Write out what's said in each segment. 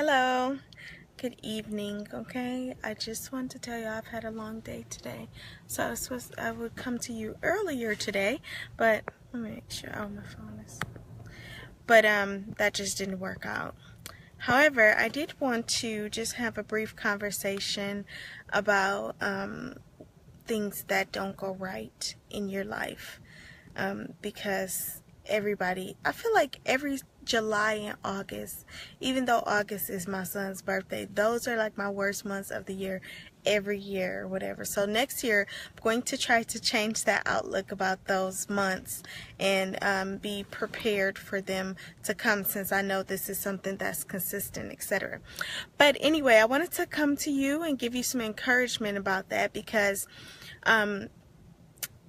Hello, good evening. Okay, I just wanted to tell you I've had a long day today, so I would come to you earlier today, but let me make sure. Oh, my phone is. But that just didn't work out. However, I did want to just have a brief conversation about things that don't go right in your life, because I feel like every July and August, even though August is my son's birthday, those are like my worst months of the year every year or whatever. So next year I'm going to try to change that outlook about those months and be prepared for them to come, since I know this is something that's consistent, etc. But anyway, I wanted to come to you and give you some encouragement about that, because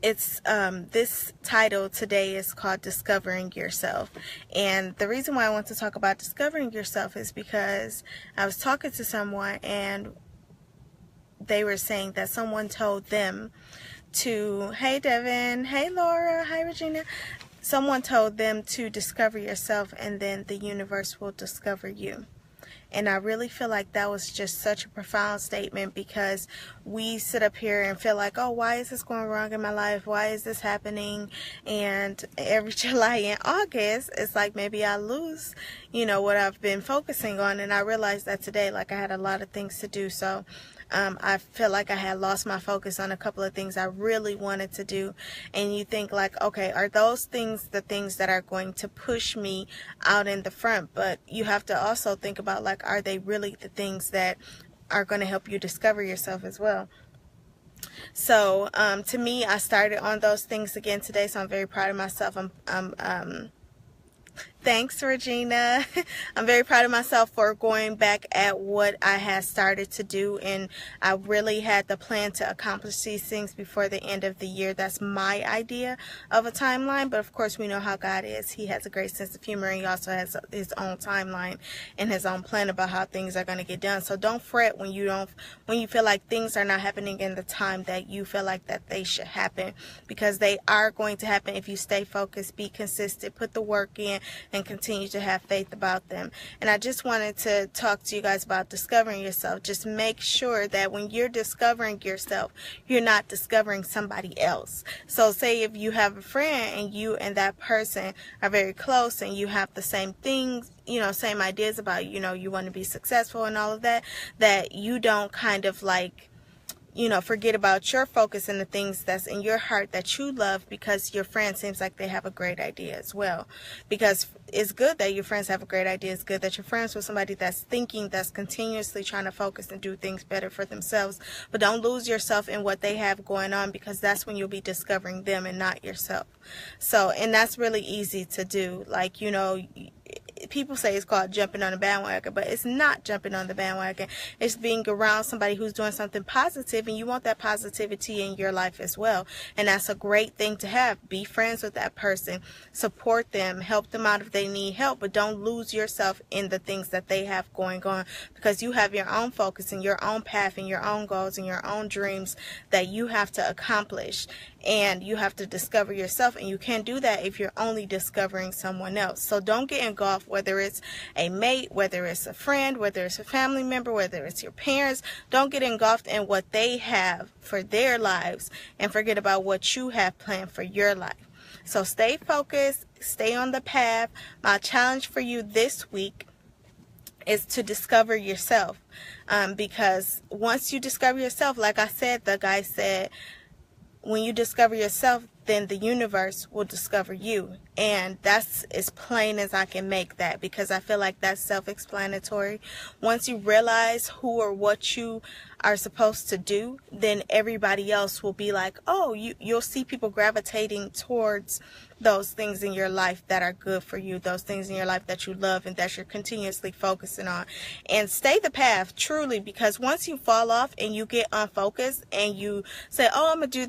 this title today is called Discovering Yourself. And the reason why I want to talk about discovering yourself is because I was talking to someone and they were saying that someone told them to, hey Devin, hey Laura, hi Regina, someone told them to discover yourself and then the universe will discover you. And I really feel like that was just such a profound statement, because we sit up here and feel like, oh, why is this going wrong in my life? Why is this happening? And every July and August, it's like maybe I lose, what I've been focusing on. And I realized that today, like, I had a lot of things to do. So I feel like I had lost my focus on a couple of things I really wanted to do. And you think like, okay, are those things the things that are going to push me out in the front? But you have to also think about, like, are they really the things that are going to help you discover yourself as well? So to me, I started on those things again today, so I'm very proud of myself. Thanks, Regina. I'm very proud of myself for going back at what I had started to do, and I really had the plan to accomplish these things before the end of the year. That's my idea of a timeline, but of course we know how God is. He has a great sense of humor, and he also has his own timeline and his own plan about how things are going to get done. So don't fret when you feel like things are not happening in the time that you feel like that they should happen, because they are going to happen if you stay focused, be consistent, put the work in, and continue to have faith about them. And I just wanted to talk to you guys about discovering yourself. Just make sure that when you're discovering yourself, you're not discovering somebody else. So say if you have a friend and you and that person are very close and you have the same things, same ideas about, you want to be successful and all of that, that you don't kind of like, forget about your focus and the things that's in your heart that you love, because your friend seems like they have a great idea as well. Because it's good that your friends have a great idea. It's good that you're friends with somebody that's thinking, that's continuously trying to focus and do things better for themselves. But don't lose yourself in what they have going on, because that's when you'll be discovering them and not yourself. So, and that's really easy to do. Like, people say it's called jumping on the bandwagon, but it's not jumping on the bandwagon. It's being around somebody who's doing something positive, and you want that positivity in your life as well. And that's a great thing to have. Be friends with that person, support them, help them out if they need help, but don't lose yourself in the things that they have going on, because you have your own focus and your own path and your own goals and your own dreams that you have to accomplish, and you have to discover yourself. And you can't do that if you're only discovering someone else. So don't get engulfed, whether it's a mate, whether it's a friend, whether it's a family member, whether it's your parents. Don't get engulfed in what they have for their lives and forget about what you have planned for your life. So stay focused, stay on the path. My challenge for you this week is to discover yourself, because once you discover yourself, like I said, the guy said, when you discover yourself, then the universe will discover you. And that's as plain as I can make that, because I feel like that's self-explanatory. Once you realize who or what you are supposed to do, then everybody else will be like, oh, you'll see people gravitating towards those things in your life that are good for you, those things in your life that you love and that you're continuously focusing on. And stay the path, truly, because once you fall off and you get unfocused and you say, oh, I'm gonna do